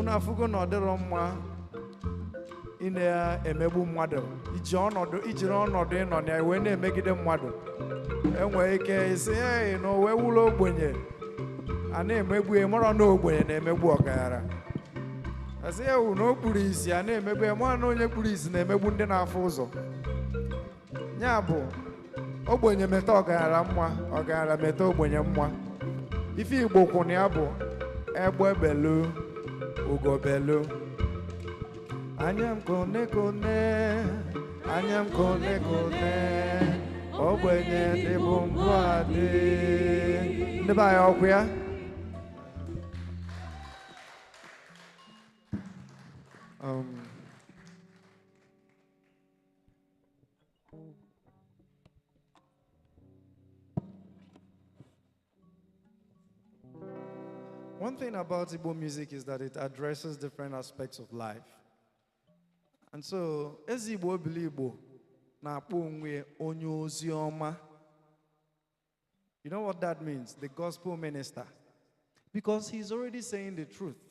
Una fugo no de Roma in a emebu mother. John or the no na when they make it a mother. And where he say, you know, where will open ye? And then maybe more no when they may walk. I say, oh, no police, and then maybe one only police name a wound in our fozo. Nyabo, oh, when you met Ogaramwa, Ogara meto when you moi. If you book on Yabo, Ebo Bellu, Ugo Bellu. Anyam kone kone, anyam kone kone. Oh, when you de bombarde. Never out. One thing about Igbo music is that it addresses different aspects of life. And so, as Igbo Igbo, na onwe onye ozi ọma. You know what that means? The gospel minister. Because he's already saying the truth.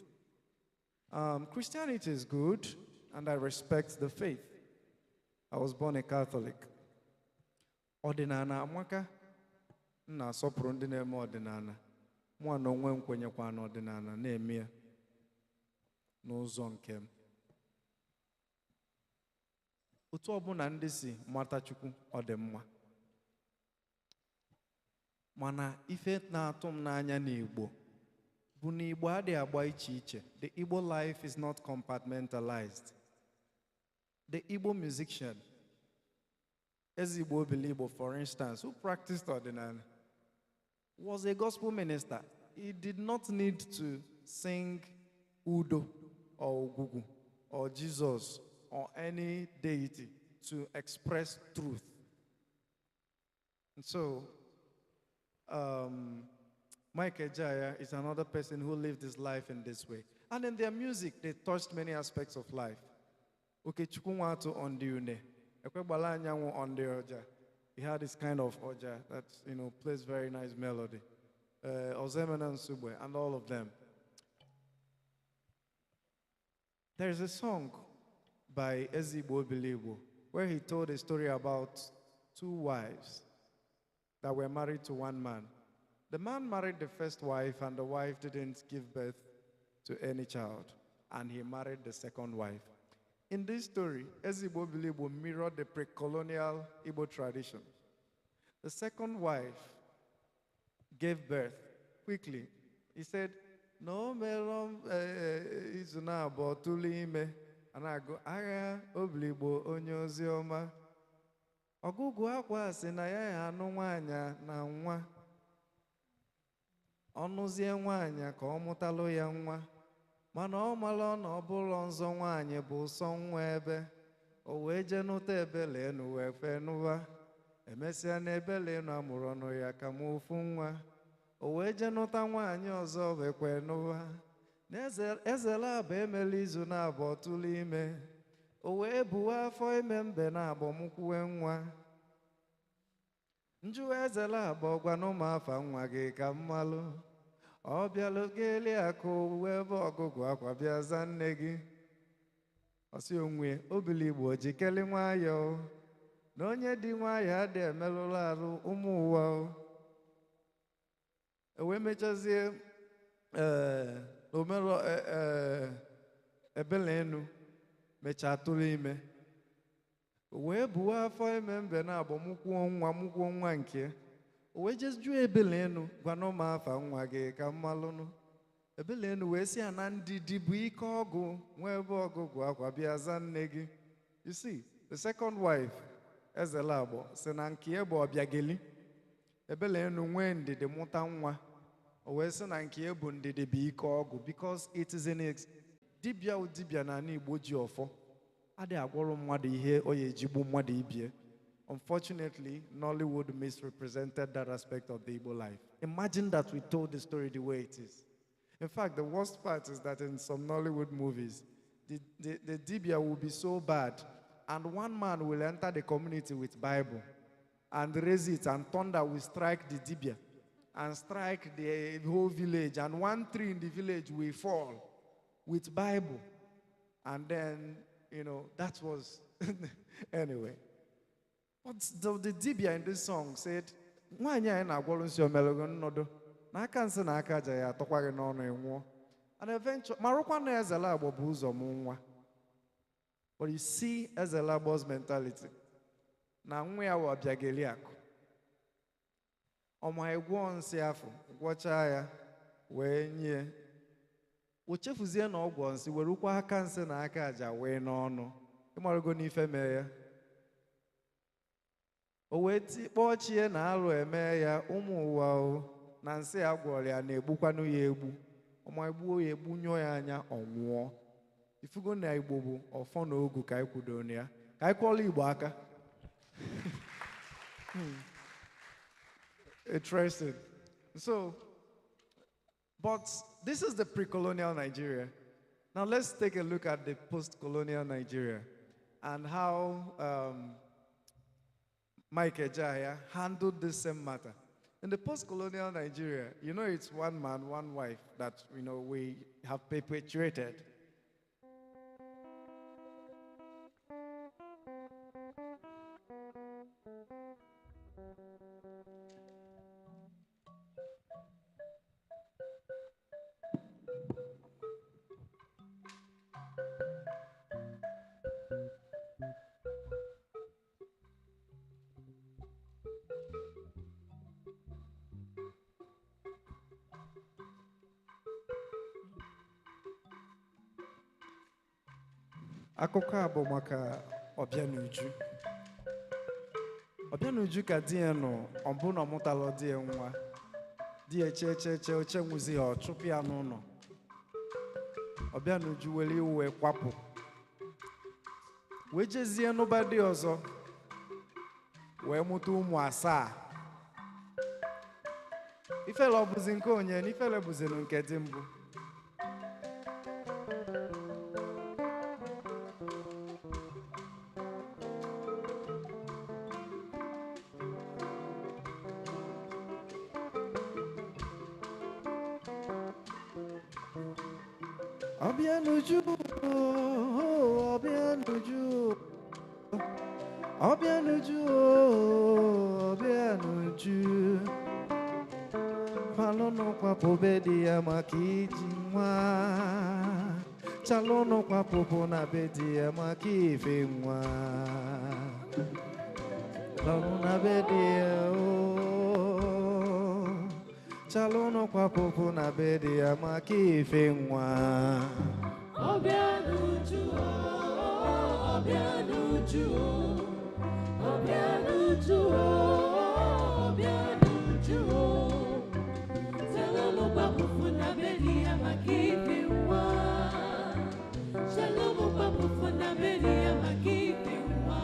Christianity is good, and I respect the faith. I was born a Catholic. Ordinana amaka na sopro ndị na-eme ordinana. Mwa no nwe nkwenyekwa na ordinana na-eme n'ụzọ nke m. Otu ọbụla ndị si mata Chukwu ọ dị mma. Mana ife na-atụ m n'anya n'Igbo bụ na Igbo adịghị agba iche iche. The Igbo life is not compartmentalized. The Igbo musician, Ezigbo Bilibo, for instance, who practiced ordinary, was a gospel minister. He did not need to sing Udo or Ogugu or Jesus or any deity to express truth. And so, Mike Ejaya is another person who lived his life in this way. And in their music, they touched many aspects of life. Okay, Chukwunwatu on the une. Ekwebala Anyanwu on the oja. He had this kind of oja that, you know, plays very nice melody. Ozemena Nsugbe and all of them. There is a song by Ezigbo Bilibo where he told a story about two wives that were married to one man. The man married the first wife, and the wife didn't give birth to any child, and he married the second wife. In this story, Ezigbo Bilibo mirrored the pre-colonial Igbo tradition. The second wife gave birth quickly. He said, "No, melom izuna botulime." And I go, "Aga Obilibo onyozioma." Ogugu akwa si na ya anu nwanya na nwa. Ọnụzie nwanya ka ọ mụtalụ ya nwa. Mana ọ malụ na ọ bụrụ nzọ nwanyị bụ sọ nwa ebe. O wee je nụta ebele enu wee fe nụwa. Emesịa na ebele enu amụrụ ọnụ ya ka m ofu nwa. O wee je nụta nwanyị ọzọ wee kwe nụwa. Na ezela abụ emela izu na abụọ tụlụ ime. O wee buwa afọ ime mbe na abụọ mụkwuwe nwa. Njuwa ezela abụọ gwa n'ụmụafa nwa gị ka mmalụ. Ọ bịalụ geli akụ wee bụ ọgụgụ akwa bịa za nne gị. Ọsị onwe Obiligbo jikeli nwayọọ. Na onye dị nwayọọ adị emelụla arụ ụmụ ụwa. Ewe mechazie omero ebele enu mecha tụrụ ime. Wee buwa afọ ime mbe na abụ mụkwuo nwa nke. O wee jeju ebele enu gwa n'ụmụafa nwa gị ka mmalụnụ. Ebele enu wee si ana ndidi bụ ike ọgụ nwee ebe ọgụgụ akwa bịa za nne gị. You see, the second wife, Ezelagbo, si na nke ebe ọbịageli. Ebele enu nwee ndidi mụta nwa. O wee si na nke ebu ndidi bụ ike ọgụ, because it is in it. Dibịa udibịa na ana Igbo ji ọfọ. Ade agwọrọ mmadụ ihe o ya ejigbu mmadụ ibie. Unfortunately, Nollywood misrepresented that aspect of the Igbo life. Imagine that we told the story the way it is. In fact, the worst part is that in some Nollywood movies, the dibia will be so bad, and one man will enter the community with Bible and raise it, and thunder will strike the dibia and strike the whole village, and one tree in the village will fall. with Bible. And then, that was, anyway. But the dibia in this song said, and eventually, but you see Ezelagbo's mentality. Na nwe ya wa biageli akụ. Ọma egwu onsi afọ, gwọcha ya wee nye. O chefuzie na ọgwụ onsi werukwa aka nsị na aka aja wee n'ọnụ. Ịmarago n'ife mee ya. O wee kpọọ chie na alụ eme ya ụmụ ụwa o na nsị agwọrọ ya na-egbukwanụ ya egbu. Ọma egbuo ya egbu nyụọ ya anya ọnwụọ. Ifugo na Igbo bụ ọfọ na ogu ka anyị kwudo ya. Ka anyị kwọla Igbo aka. Interesting. So, but this is the pre-colonial Nigeria. Now let's take a look at the post-colonial Nigeria and how Mike Ejaya handled this same matter. In the post-colonial Nigeria, it's one man, one wife that, we have perpetuated. Akụkọ a bụ maka Obianuju. Obianuju ka di ya nọ ọbụna ọmụtalụ di ya nwa. Di ya che oche nwuzi ha ọchụpụ ya n'ụlọ. Obianuju were iwe kwapụ. Wee jezie n'ụba dị ọzọ. Wee mụta ụmụ 7. Ifele ọ bụzi nke onye na ifele bụzi nke dị mbụ. Obianuju, Obianuju, Obianuju, Obianuju. Falono kwa pobedi ya makiji mwa. Chalono kwa popo na bedi ya makife mwa. Falono na bedi ya o. Chalono kwa popo na bedi ya makife mwa. Obianuju, Obianuju, Obianuju, Obianuju. Chalono kwa popo na bedi ya makife mwa. Chalono kwa popo na bedi ya makife mwa.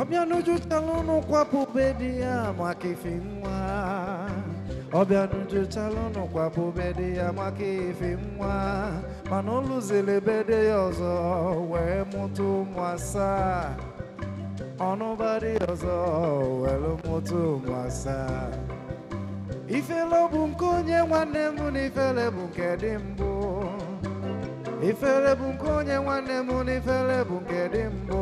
Obianuju chalono kwa pobedi ya makife mwa. Obianuju chalono kwa pobedi ya makife mwa. Manolu zelebede yozo we mutu mwasa. Onobadi yozo we mutu mwasa. Ifele bụ nke onye nwanne m na ifele bụ nke dị mbụ. Ifele bụ nke onye nwanne m na ifele bụ nke dị mbụ.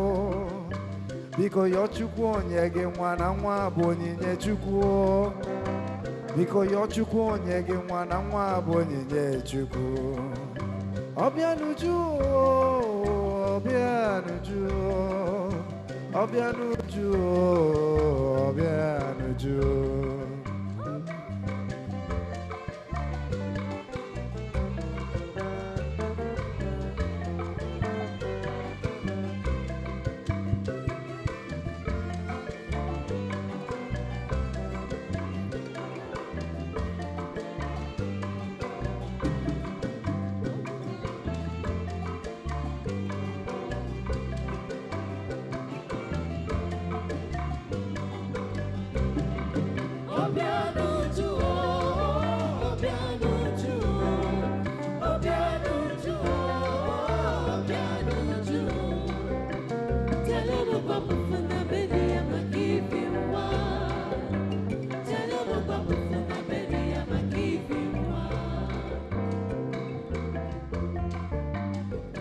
Biko yọ Chukwu onye gị nwa na nwa bụ onyinye Chukwu. Biko yọ Chukwu onye gị nwa na nwa bụ onyinye Chukwu. Obianuju, Obianuju, Obianuju, Obianuju.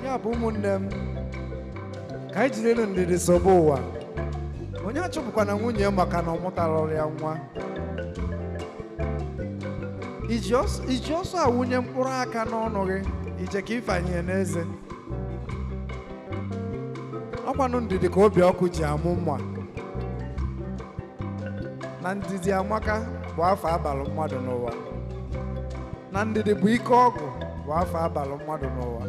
Ya bụ ụmụnne m ka anyị jiri ndidi sobe ụwa onye achụpụkwana nwunye maka na ọ mụtara ọrịa nwa iji ọsọ awụnye mkpụrụ aka n'ọnụ gị ije ka ifanye n'eze ọkwanụ ndidi ka obi ọkụ ji amụ mma na ndidi amaka bụ afọ abalị mmadụ n'ụwa na ndidi bụ ike ọgụ bụ afọ abalị mmadụ n'ụwa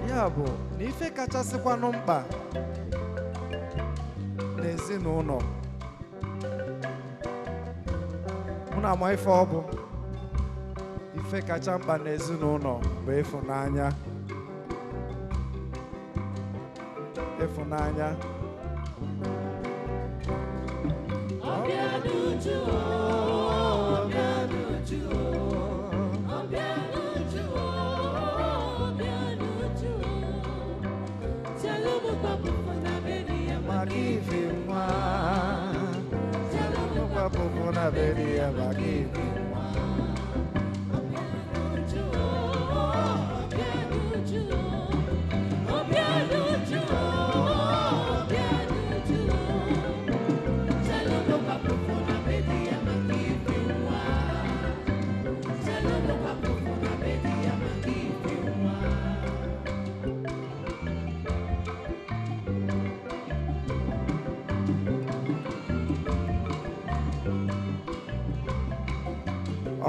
ya bụ na ife kachasịkwanụ mkpa n'ezinụlọ mụ na ama ife ọ bụ ife kacha mkpa n'ezinụlọ bụ ịfụnanya ịfụnanya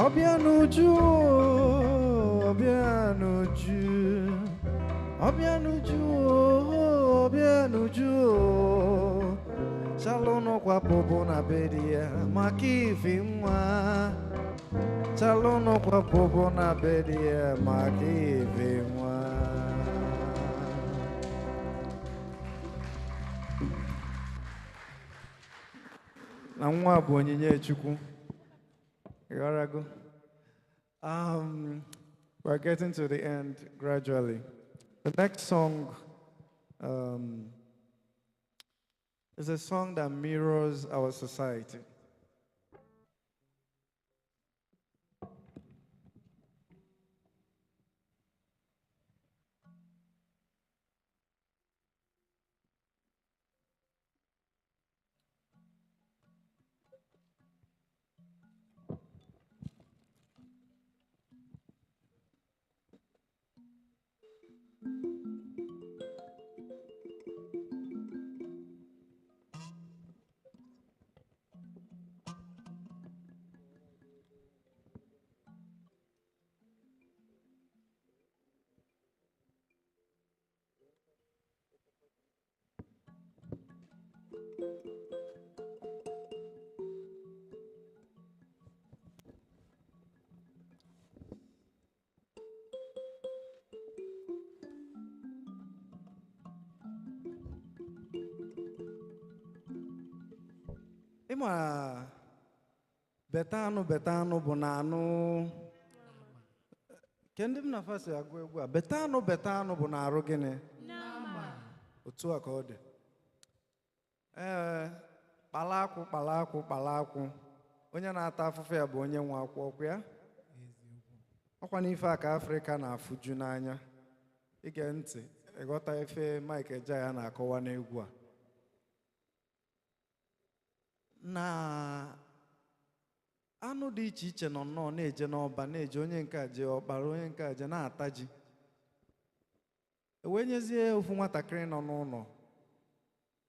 Obianuju, Obianuju, Obianuju, Obianuju, Chalono kwa popo na bedia, makifi mwa. Chalono kwa popo na bedia, makifi mwa. Na mwa bụ onyinye Chukwu. You gotta go. We're getting to the end gradually. The next song is a song that mirrors our society. Ima betanu bụ na anụ ke ndị m na fasi agụ egwu a betanu bụ na arụ gịnị otu a ka ọ dị kpalakwụ onye na-ata afụfụ ya bụ onye nwe akwụ ọkụ ya ọkwa n'ife a ka Afrịka na-afụju n'anya ige ntị ịghọta ife Mike Ejeagha na-akọwa n'egwu a na anụ dị iche iche nọ nnọọ na-eje n'ọba na-eje onye nke a jee ọkpara onye nke a jee na-ata ji wee nyezie ofu nwatakịrị nọ n'ụlọ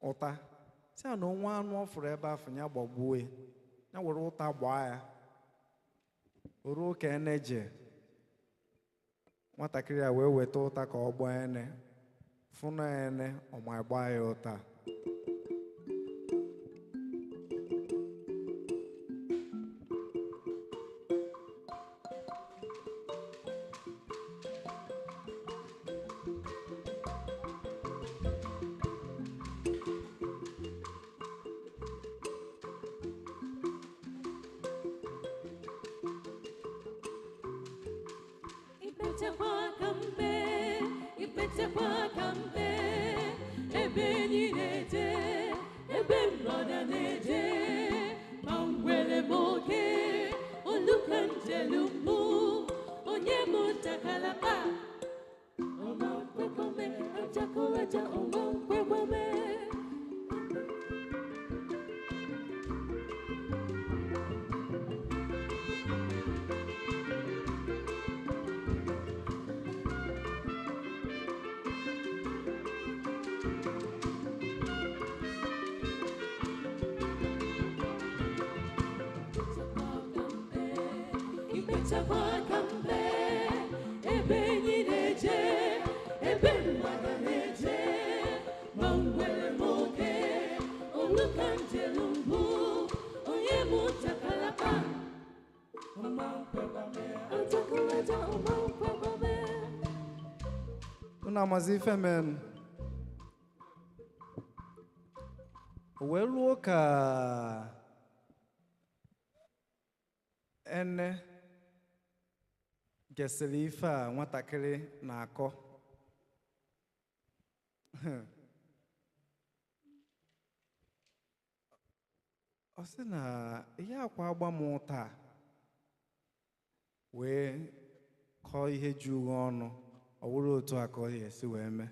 ụta si a na onwe anụ ọ fụrụ ebe afọ ya gbagbuo ya were ụta gbaa ya o ruo ka eneje nwatakịrị a wee weta ụta ka ọ gbaa ene fụna ene ọma gbaa ya ụta Unamazi Felbon. Well, ka ene gesịrị ife a nwatakịrị na-akọ. Ọ sị na ihe akwa agba m taa wee kọọ ihe juru ọnụ, ọ wụrụ otu a ka ọ ga-esi wee mee.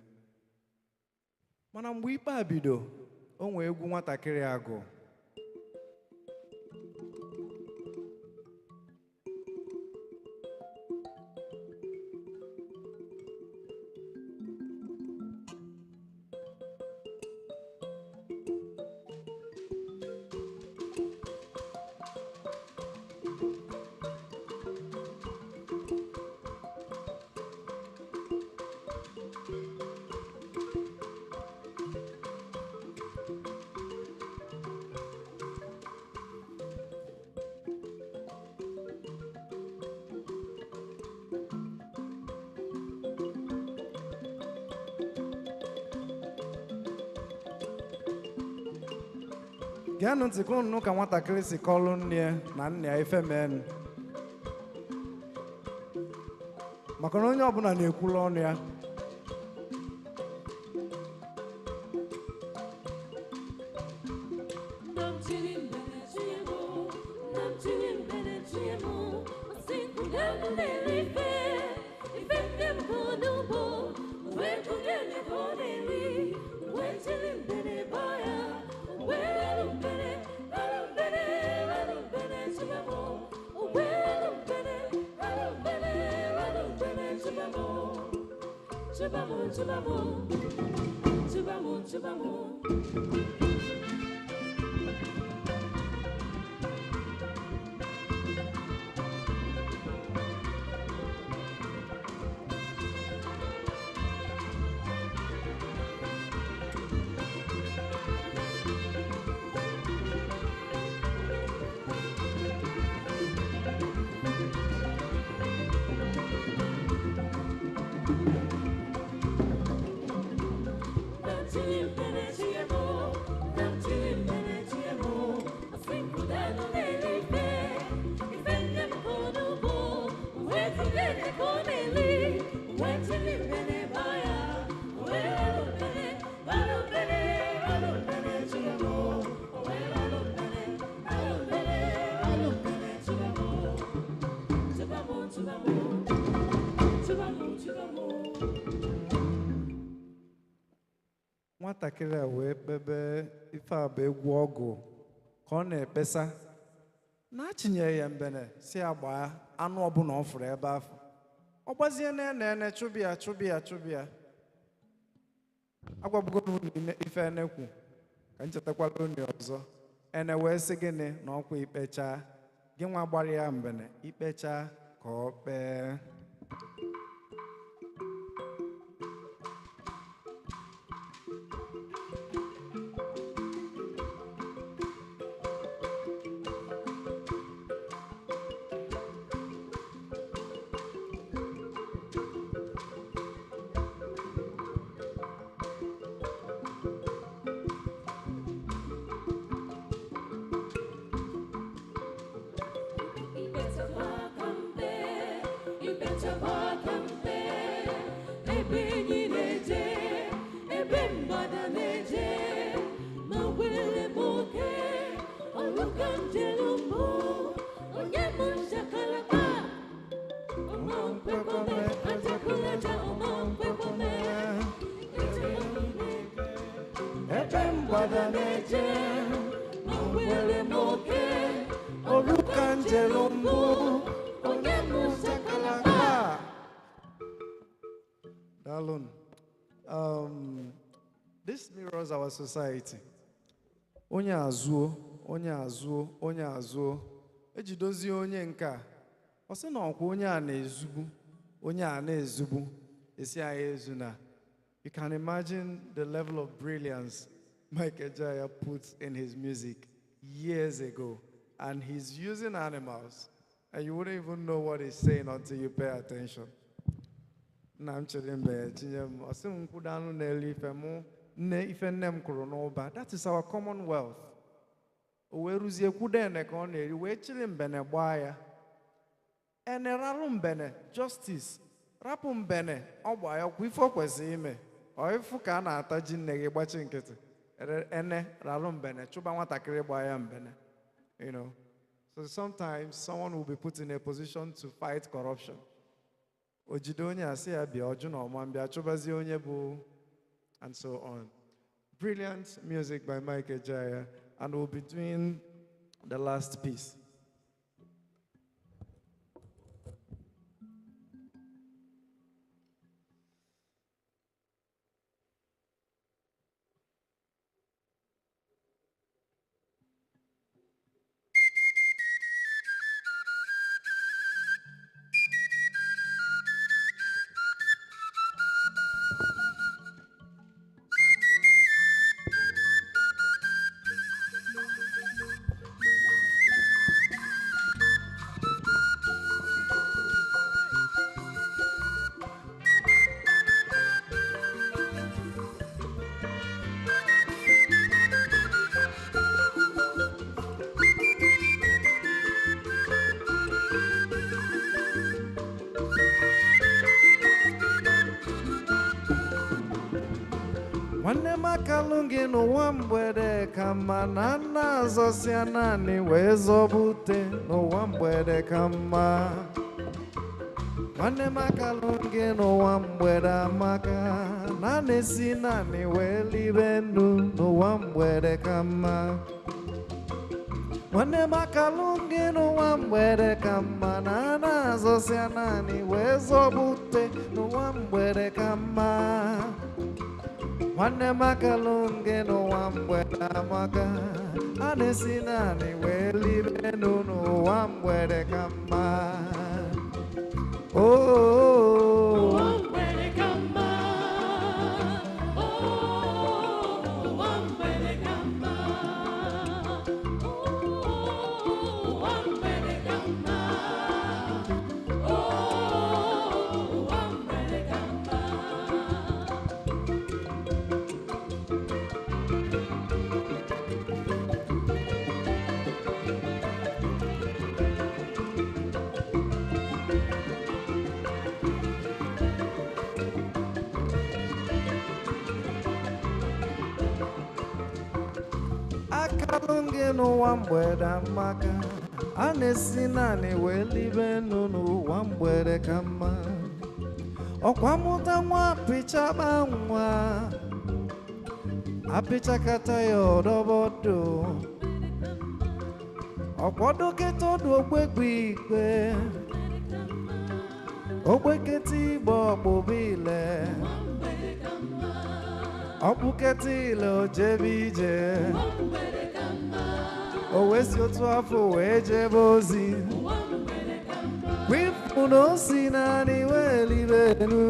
Mana mgbe ikpe a bido, o nwee egwu nwatakịrị agụ. Gịanụ ntị ka unu ka nwatakịrị si kọlụ nne na nna ya ife mee, maka na onye ọbụla na-ekwulu ọnụ ya. Nwatakịrị a wee kpebe ife a bụ egwu ọgụ ka ọ na-ekpesa na-achịnye ya mbene si agba anụ ọbụla ọ fụrụ ebe afọ. Ọ gbazie na-ene chụbịa agwabugo unu ife enekwu ka nchetakwala unu ọzọ. Ene wee sị gịnị na ọkwa ikpecha gị nwa gbara ya mbene ikpecha ka ọ kpee. You better walk Dalun. Um, this mirrors our society. Onye azuo, onye azuo, onye azuo. Ejidozi onye nka. Ose na ọkwa onye a na-ezugbu, onye a na-ezugbu. Esi anyị ezuna. You can imagine the level of brilliance Mike Ejaya puts in his music years ago. And he's using animals. And you wouldn't even know what he's saying until you pay attention. That is our commonwealth. Justice. Rapumbene, Obaya, Quifo Quesime, or if Fukana Tajin Negi watching it, Ene, Ralumbene, Chubawata Bene. You know. So sometimes someone will be put in a position to fight corruption. Ojidonya Asiabi, Ojuno, Mambia, Chubazionya Bu, and so on. Brilliant music by Mike Ejaya, and we'll be doing the last piece. Nwanne makalungi n'ụwa mgbede ka mma na nna azọsịa naanị wee zọbute n'ụwa mgbede ka mma. Nwanne makalungi n'ụwa mgbede amaka na na-esi naanị wee libe ndụ n'ụwa mgbede ka mma. Nwanne makalungi n'ụwa mgbede ka mma na na-azọsịa naanị wee zọbute n'ụwa mgbede ka mma. Nwanne makalungi n'ụwa mgbede amaka a na-esi naanị wee libe ndụ n'ụwa mgbede ka mma. Oh, akalungi n'ụwa mgbede amaka a na-esi naanị wee libe ndụ n'ụwa mgbede ka mma. Ọkwa mụta nwa apịchaba nwa apịchakata ya ọdọbọdọ. Ọkwa dọkịta ọdụ ogbegbe ikpe ogbeketa igbe ọkpụbile ọkpụketa ile ojebe ije o wee si otu afọ wee jebe ozi kwipụ na o si naanị wee libe enu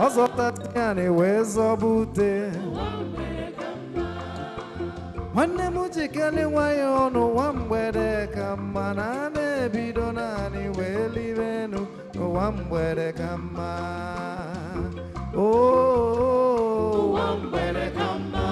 ọ zọtata ya na wee zọbute. Nwanne m jikere nwayọọ n'ụwa mgbede ka mma na a na-ebido naanị wee libe enu n'ụwa mgbede ka mma. Oh, ụwa mgbede ka mma.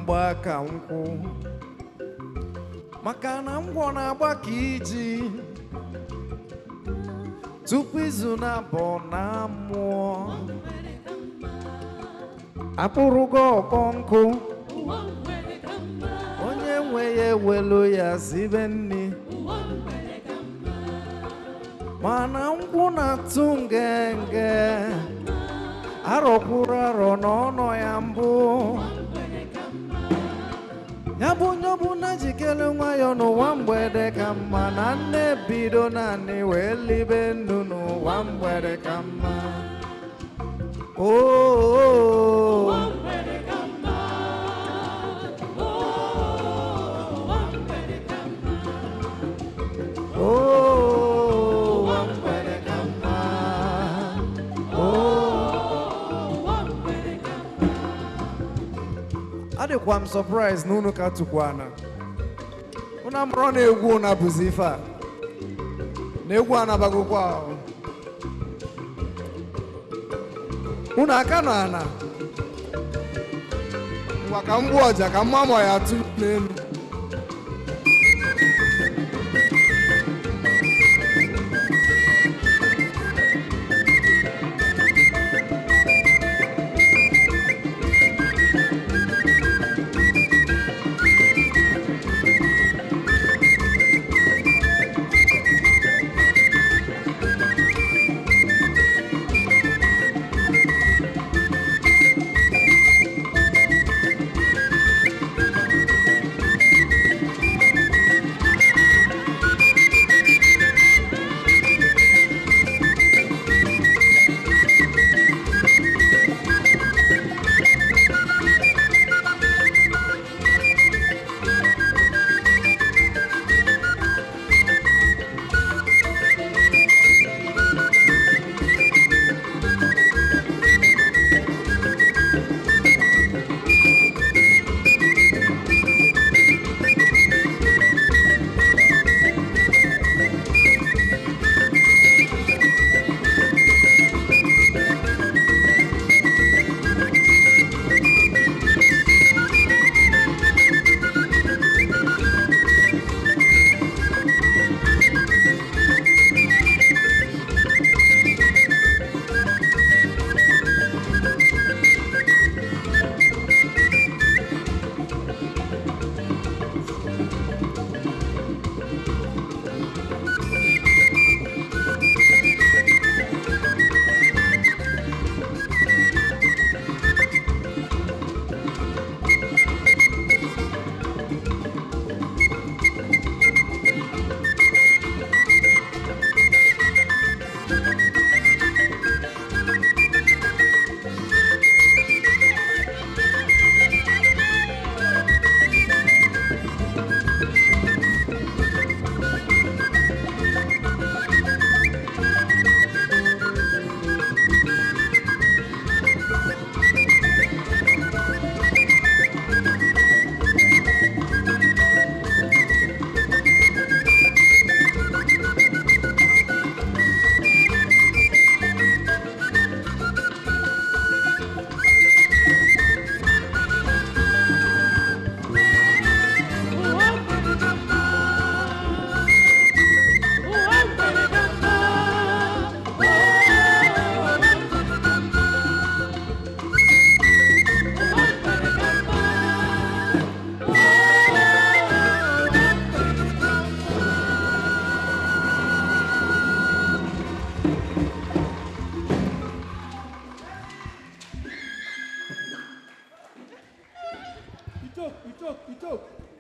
agba ka nkwụ maka na ngwọ na-agba ka iji tupu izu na-abọ na mmụọ akpụrụgo ọkpọ nkụ onye nwe ya ewelu ya sibe nni mana nkwụ na-atụ ngenge arọkwuru arọ n'ọnọ ya mbụ ya bụ onye ọbụla jikere nwayọ n'ụwa mgbede ka mma na nne bido naanị wee libe ndụ n'ụwa mgbede ka mma adịkwa m surprise na unu ka tukwana unu amụrụ na egwu na bụzi ife a na egwu anabagokwa ahụ unu aka na ana ngwa ka mgbu ọja ka mma mọ ya atụ n'elu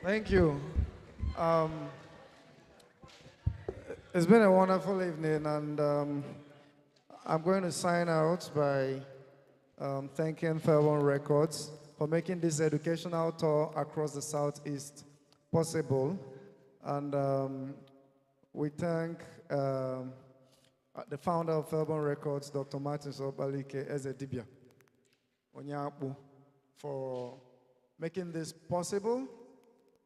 Thank you. It's been a wonderful evening, and I'm going to sign out by thanking Felbon Records for making this educational tour across the Southeast possible. And we thank the founder of Felbon Records, Dr. Martin Sobalike Ezedibia Onyapu, for making this possible.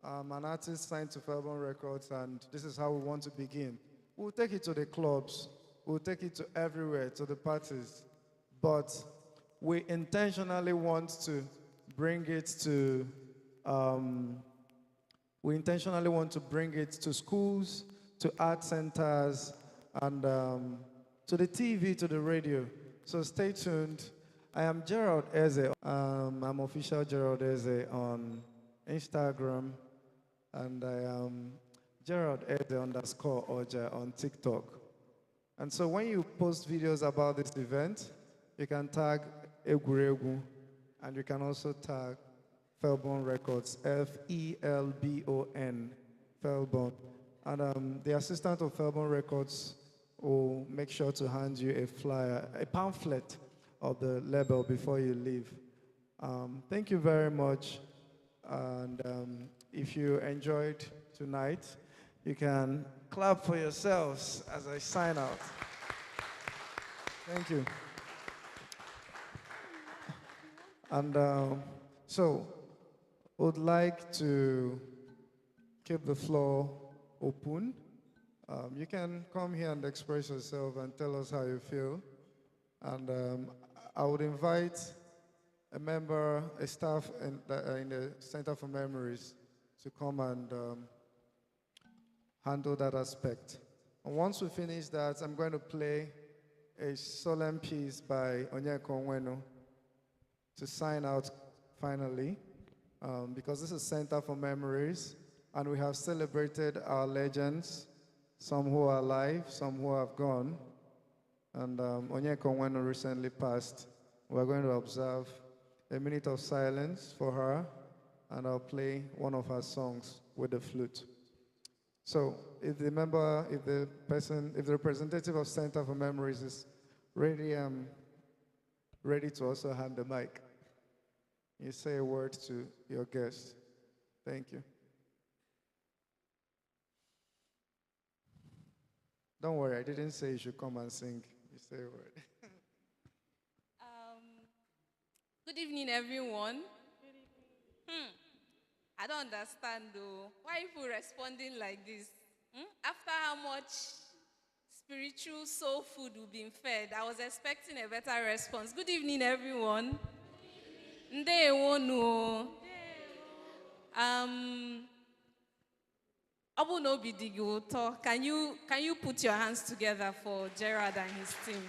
An artist signed to Felbon Records, and this is how we want to begin. We'll take it to the clubs, we'll take it to everywhere, to the parties, but we intentionally want to bring it to Um, we intentionally want to bring it to schools, to art centers, and to the TV, to the radio. So stay tuned. I am Gerald Eze. I'm official Gerald Eze on Instagram, and I am Gerald Eze underscore Oja on TikTok. And so when you post videos about this event, you can tag Eguregu, and you can also tag Felbon Records, Felbon, Felbon. And the assistant of Felbon Records will make sure to hand you a flyer, a pamphlet of the label before you leave. Thank you very much. And if you enjoyed tonight, you can clap for yourselves as I sign out. Thank you. And so, would like to keep the floor open. You can come here and express yourself and tell us how you feel. And I would invite a member, a staff in the Center for Memories to come and handle that aspect. And once we finish that, I'm going to play a solemn piece by Onyeka Onwenu to sign out finally, because this is Center for Memories, and we have celebrated our legends, some who are alive, some who have gone. And Onyeka Onwenu recently passed. We're going to observe a minute of silence for her, and I'll play one of her songs with the flute. So if the member, if the representative of Center for Memories is ready, I'm ready to also hand the mic. You say a word to your guest. Thank you. Don't worry, I didn't say you should come and sing. You say a word. Good evening, everyone. I don't understand though. Why people responding like this? After how much spiritual soul food we've been fed, I was expecting a better response. Good evening, everyone. Ndewonu. Abu no bidigoto. Can you put your hands together for Gerard and his team?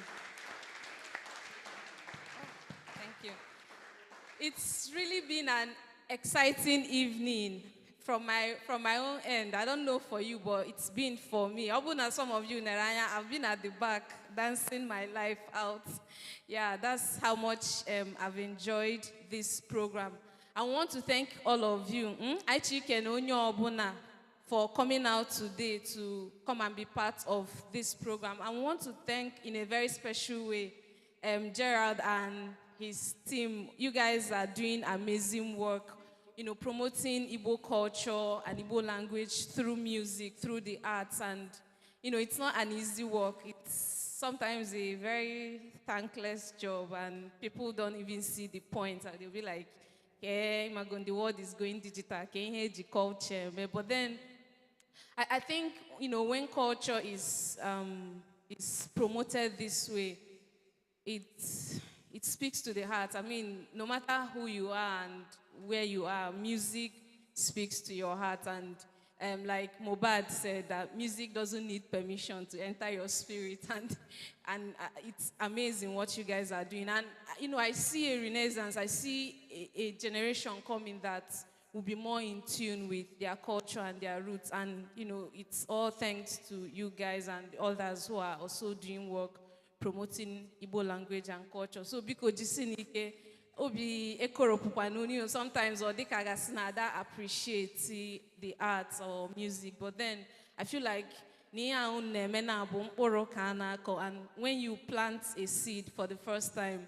Thank you. It's really been an exciting evening from my own end. I don't know for you, but it's been for me. Obuna, some of you, Neranya, I've been at the back dancing my life out. Yeah, that's how much I've enjoyed this program. I want to thank all of you, Aichike and Onyo Obuna, for coming out today to come and be part of this program. I want to thank in a very special way Gerald and his team. You guys are doing amazing work, promoting Igbo culture and Igbo language through music, through the arts. And, it's not an easy work. It's sometimes a very thankless job, and people don't even see the point. And they'll be like, yeah, the world is going digital. Can you the culture? But then, I think, when culture is promoted this way, it speaks to the heart. I mean, no matter who you are and where you are, music speaks to your heart. And like Mobad said, that music doesn't need permission to enter your spirit. And it's amazing what you guys are doing. And, I see a renaissance. I see a generation coming that will be more in tune with their culture and their roots. And, it's all thanks to you guys and others who are also doing work promoting Igbo language and culture. So because jisinike obi ekoro sometimes or dikagasina appreciate the arts or music, but then I feel like and when you plant a seed for the first time,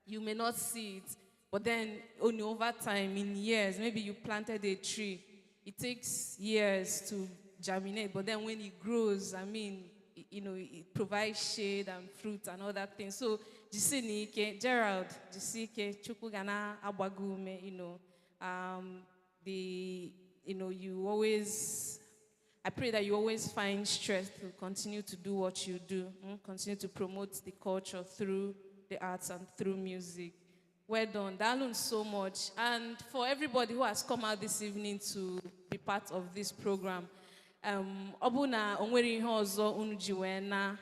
you may not see it, but then only over time, in years, maybe you planted a tree, it takes years to germinate, but then when it grows, I mean, it provides shade and fruit and other things. So, Gerald, Chukugana Abagume, you always, I pray that you always find strength to continue to do what you do, continue to promote the culture through the arts and through music. Well done. Dalun so much. And for everybody who has come out this evening to be part of this program, Obuna onwere ihe ọzọ unu ji wee na,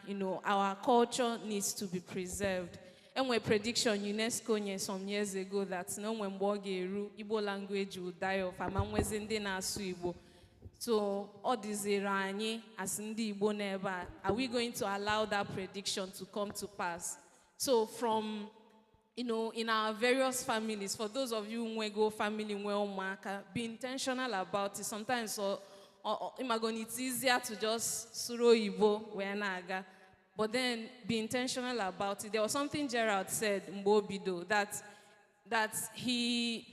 our culture needs to be preserved. And we prediction UNESCO nye some years ago that no when eru Igbo language will die off. Amanwezi ndị na-asụ Igbo. So all these anyị as ndị Igbo n'ebe, are we going to allow that prediction to come to pass? So from in our various families, for those of you who go family be intentional about it. Sometimes it's easier to just suro Igbo where naga. But then be intentional about it. There was something Gerald said, Mbobido, that he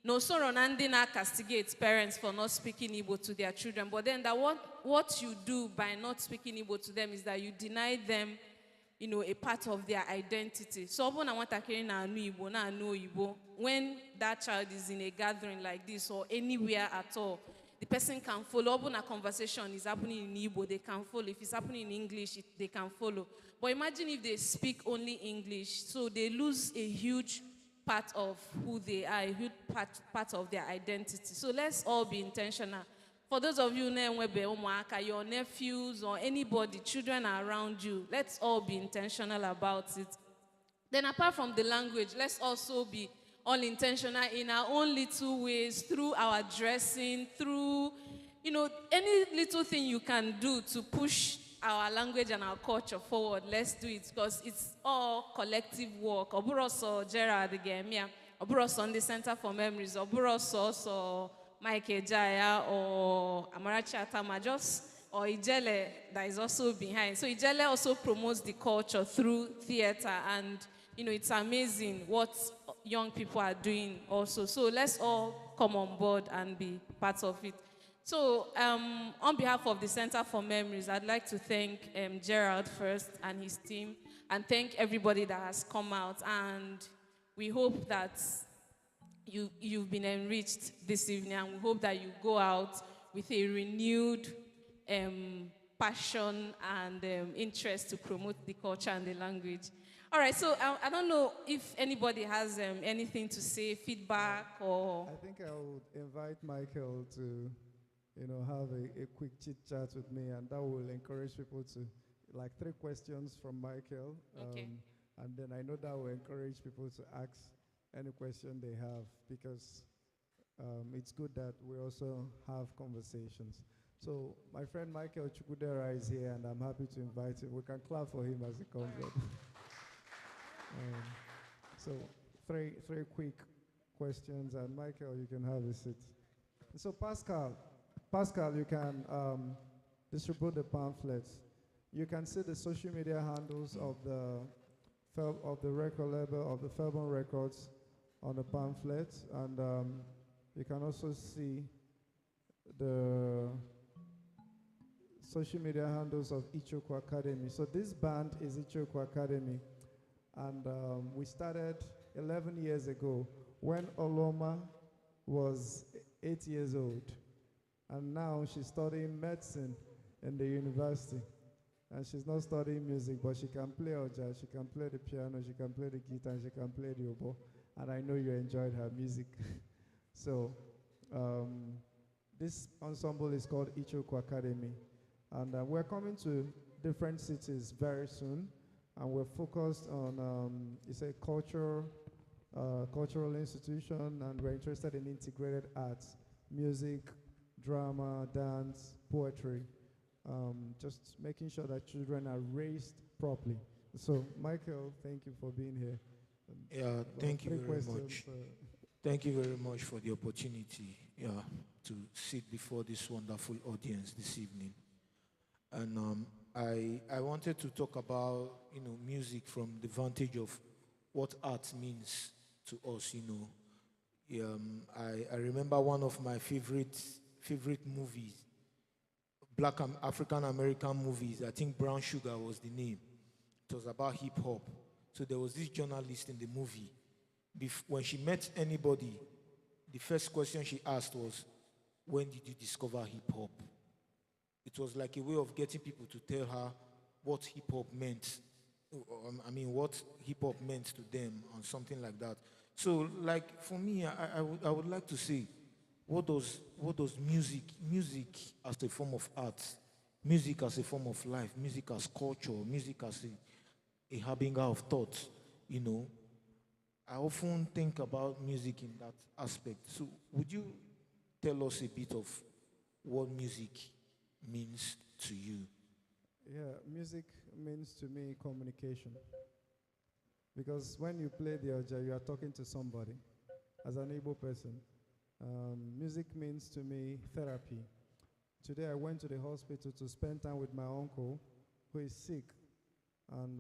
no sorrow Nandina castigates parents for not speaking Igbo to their children. But then that what you do by not speaking Igbo to them is that you deny them, a part of their identity. So when that child is in a gathering like this or anywhere at all, the person can follow. When a conversation is happening in Igbo, they can follow. If it's happening in English, they can follow. But imagine if they speak only English, so they lose a huge part of who they are, a huge part of their identity. So let's all be intentional. For those of you, your nephews or anybody, children are around you, let's all be intentional about it. Then apart from the language, let's also be all intentional in our own little ways, through our dressing, through, any little thing you can do to push our language and our culture forward. Let's do it, because it's all collective work. Oburoso Gerard Gemia, Oburoso on the Center for Memories, Oburoso Mike Ejaya or Amarachi Atama, or Ijele that is also behind. So Ijele also promotes the culture through theater, and it's amazing what young people are doing also. So let's all come on board and be part of it. So on behalf of the Center for Memories, I'd like to thank Gerald first and his team, and thank everybody that has come out. And we hope that you've been enriched this evening, and we hope that you go out with a renewed passion and interest to promote the culture and the language. All right, so I don't know if anybody has anything to say, feedback, or... I think I would invite Michael to, have a quick chit-chat with me, and that will encourage people to, 3 questions from Michael. Okay. And then I know that will encourage people to ask any question they have, because it's good that we also have conversations. So my friend Michael Chukudera is here, and I'm happy to invite him. We can clap for him as he comes up. So 3 quick questions, and Michael, you can have a seat. So Pascal, you can distribute the pamphlets. You can see the social media handles of the record label, of the Felbon Records, on the pamphlets, and you can also see the social media handles of Ichoku Academy. So this band is Ichoku Academy, and we started 11 years ago when Oloma was 8 years old, and now she's studying medicine in the university. And she's not studying music, but she can play oja, she can play the piano, she can play the guitar, and she can play the oboe. And I know you enjoyed her music. So this ensemble is called Ichoku Academy. And we're coming to different cities very soon. And we're focused on, it's a cultural institution, and we're interested in integrated arts, music, drama, dance, poetry. Just making sure that children are raised properly. So, Michael, thank you for being here. Yeah, thank you very much. Thank you very much for the opportunity to sit before this wonderful audience this evening. And I wanted to talk about music from the vantage of what art means to us. I remember one of my favorite movies, Black African American movies. I think Brown Sugar was the name. It was about hip hop. So there was this journalist in the movie. When she met anybody, the first question she asked was, "When did you discover hip hop?" It was like a way of getting people to tell her what hip hop meant. What hip hop meant to them, and something like that. So, like for me, I would like to say, what does music as a form of art, music as a form of life, music as culture, music as a harbinger of thought, you know, I often think about music in that aspect. So, would you tell us a bit of what music means to you? Yeah, music means to me communication. Because when you play the Oja, you are talking to somebody. As an able person, music means to me therapy. Today I went to the hospital to spend time with my uncle who is sick. And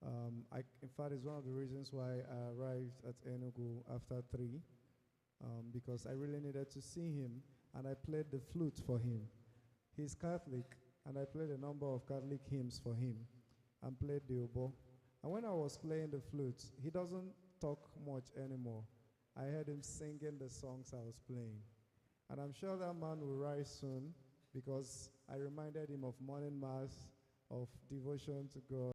in fact, it's one of the reasons why I arrived at Enugu after 3, because I really needed to see him, and I played the flute for him. He's Catholic, and I played a number of Catholic hymns for him, and played the oboe. And when I was playing the flute, he doesn't talk much anymore. I heard him singing the songs I was playing. And I'm sure that man will rise soon, because I reminded him of morning mass, of devotion to God.